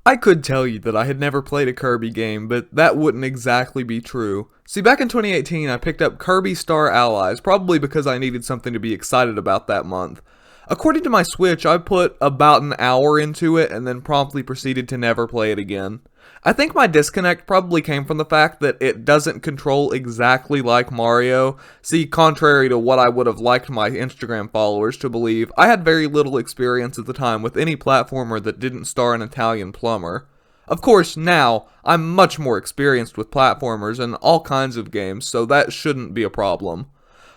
I could tell you that I had never played a Kirby game, but that wouldn't exactly be true. See, back in 2018, I picked up Kirby Star Allies, probably because I needed something to be excited about that month. According to my Switch, I put about an hour into it and then promptly proceeded to never play it again. I think my disconnect probably came from the fact that it doesn't control exactly like Mario. See, contrary to what I would have liked my Instagram followers to believe, I had very little experience at the time with any platformer that didn't star an Italian plumber. Of course, now, I'm much more experienced with platformers and all kinds of games, so that shouldn't be a problem.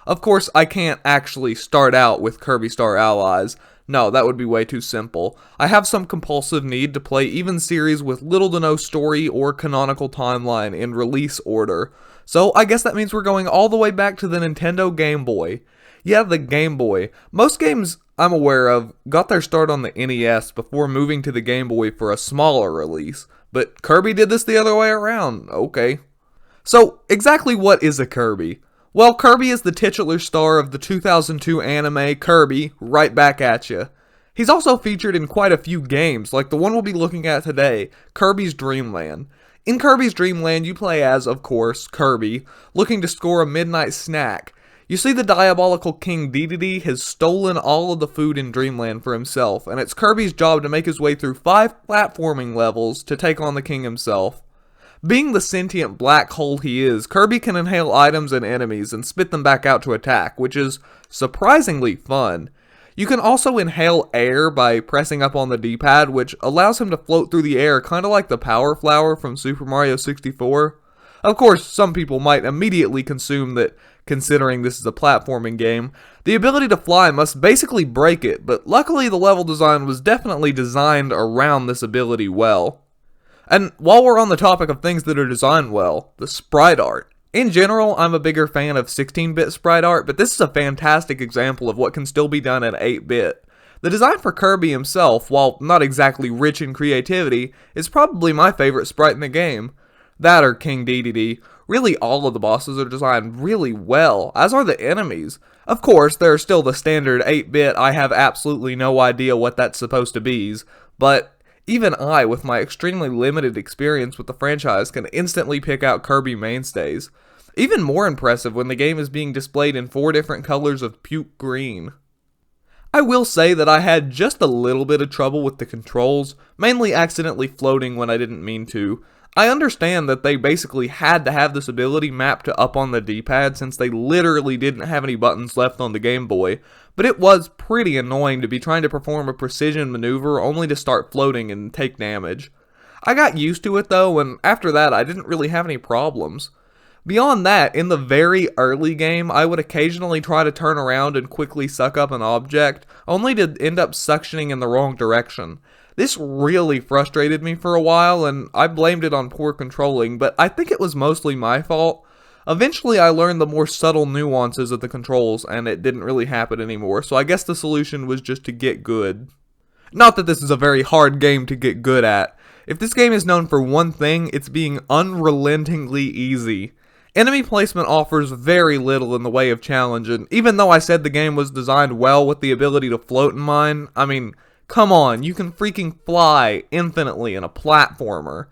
Of course, I can't actually start out with Kirby Star Allies. No, that would be way too simple. I have some compulsive need to play even series with little to no story or canonical timeline in release order. So I guess that means we're going all the way back to the Nintendo Game Boy. Yeah, the Game Boy. Most games I'm aware of got their start on the NES before moving to the Game Boy for a smaller release. But Kirby did this the other way around. Okay. So, exactly what is a Kirby? Well, Kirby is the titular star of the 2002 anime Kirby, right back at ya. He's also featured in quite a few games, like the one we'll be looking at today, Kirby's Dream Land. In Kirby's Dream Land, you play as, of course, Kirby, looking to score a midnight snack. You see, the diabolical King Dedede has stolen all of the food in Dreamland for himself, and it's Kirby's job to make his way through 5 platforming levels to take on the king himself. Being the sentient black hole he is, Kirby can inhale items and enemies and spit them back out to attack, which is surprisingly fun. You can also inhale air by pressing up on the D-pad, which allows him to float through the air, kinda like the Power Flower from Super Mario 64. Of course, some people might immediately consume that, considering this is a platforming game, the ability to fly must basically break it, but luckily the level design was definitely designed around this ability well. And while we're on the topic of things that are designed well, the sprite art. In general, I'm a bigger fan of 16-bit sprite art, but this is a fantastic example of what can still be done at 8-bit. The design for Kirby himself, while not exactly rich in creativity, is probably my favorite sprite in the game. That or King Dedede. Really, all of the bosses are designed really well, as are the enemies. Of course, there are still the standard 8-bit I have absolutely no idea what that's supposed to be, but even I, with my extremely limited experience with the franchise, can instantly pick out Kirby mainstays. Even more impressive when the game is being displayed in 4 different colors of puke green. I will say that I had just a little bit of trouble with the controls, mainly accidentally floating when I didn't mean to. I understand that they basically had to have this ability mapped to up on the D-pad since they literally didn't have any buttons left on the Game Boy, but it was pretty annoying to be trying to perform a precision maneuver only to start floating and take damage. I got used to it though, and after that I didn't really have any problems. Beyond that, in the very early game, I would occasionally try to turn around and quickly suck up an object, only to end up suctioning in the wrong direction. This really frustrated me for a while, and I blamed it on poor controlling, but I think it was mostly my fault. Eventually I learned the more subtle nuances of the controls, and it didn't really happen anymore, so I guess the solution was just to get good. Not that this is a very hard game to get good at. If this game is known for one thing, it's being unrelentingly easy. Enemy placement offers very little in the way of challenge, and even though I said the game was designed well with the ability to float in mind, I mean, come on, you can freaking fly infinitely in a platformer.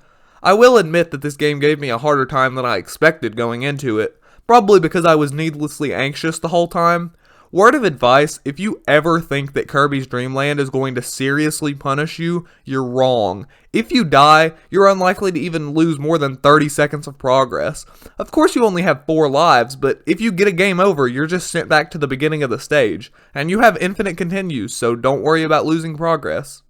I will admit that this game gave me a harder time than I expected going into it, probably because I was needlessly anxious the whole time. Word of advice, if you ever think that Kirby's Dream Land is going to seriously punish you, you're wrong. If you die, you're unlikely to even lose more than 30 seconds of progress. Of course you only have 4 lives, but if you get a game over, you're just sent back to the beginning of the stage, and you have infinite continues, so don't worry about losing progress.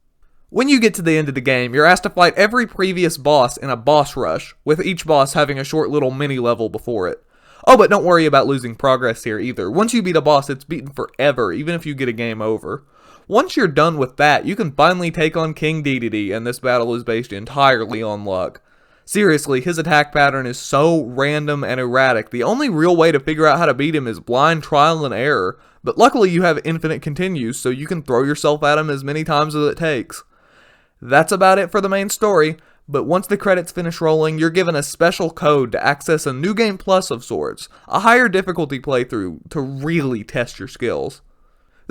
When you get to the end of the game, you're asked to fight every previous boss in a boss rush, with each boss having a short little mini-level before it. Oh, but don't worry about losing progress here either. Once you beat a boss, it's beaten forever, even if you get a game over. Once you're done with that, you can finally take on King Dedede, and this battle is based entirely on luck. Seriously, his attack pattern is so random and erratic, the only real way to figure out how to beat him is blind trial and error, but luckily you have infinite continues, so you can throw yourself at him as many times as it takes. That's about it for the main story. But once the credits finish rolling, you're given a special code to access a New Game Plus of sorts, a higher difficulty playthrough to really test your skills.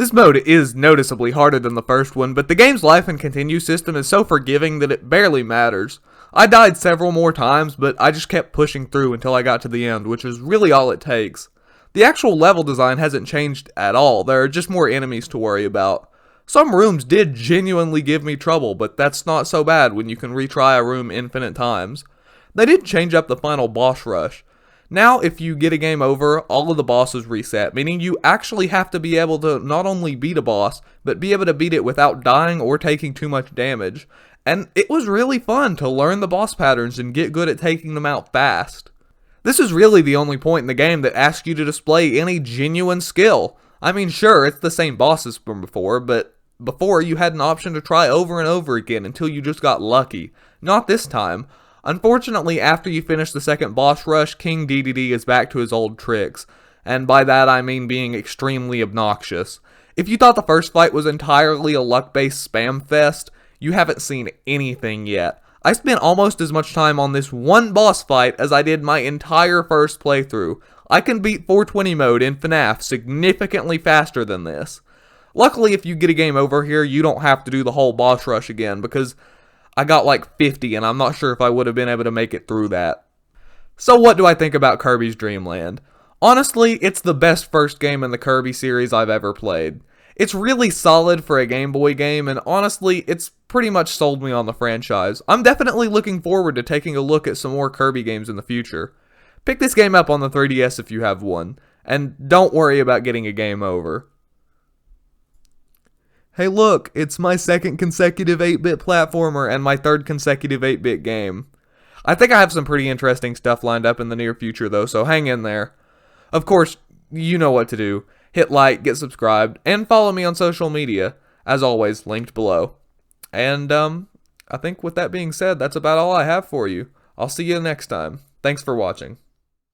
This mode is noticeably harder than the first one, but the game's life and continue system is so forgiving that it barely matters. I died several more times, but I just kept pushing through until I got to the end, which is really all it takes. The actual level design hasn't changed at all, there are just more enemies to worry about. Some rooms did genuinely give me trouble, but that's not so bad when you can retry a room infinite times. They did change up the final boss rush. Now, if you get a game over, all of the bosses reset, meaning you actually have to be able to not only beat a boss, but be able to beat it without dying or taking too much damage. And it was really fun to learn the boss patterns and get good at taking them out fast. This is really the only point in the game that asks you to display any genuine skill. I mean, sure, it's the same bosses from before, but before you had an option to try over and over again until you just got lucky. Not this time. Unfortunately, after you finish the second boss rush, King DDD is back to his old tricks, and by that I mean being extremely obnoxious. If you thought the first fight was entirely a luck-based spam fest, you haven't seen anything yet. I spent almost as much time on this one boss fight as I did my entire first playthrough. I can beat 420 mode in FNAF significantly faster than this. Luckily, if you get a game over here, you don't have to do the whole boss rush again, because I got like 50, and I'm not sure if I would have been able to make it through that. So what do I think about Kirby's Dream Land? Honestly, it's the best first game in the Kirby series I've ever played. It's really solid for a Game Boy game, and honestly, it's pretty much sold me on the franchise. I'm definitely looking forward to taking a look at some more Kirby games in the future. Pick this game up on the 3DS if you have one, and don't worry about getting a game over. Hey look, it's my second consecutive 8-bit platformer and my third consecutive 8-bit game. I think I have some pretty interesting stuff lined up in the near future though, so hang in there. Of course, you know what to do. Hit like, get subscribed, and follow me on social media. As always, linked below. And, I think with that being said, that's about all I have for you. I'll see you next time. Thanks for watching.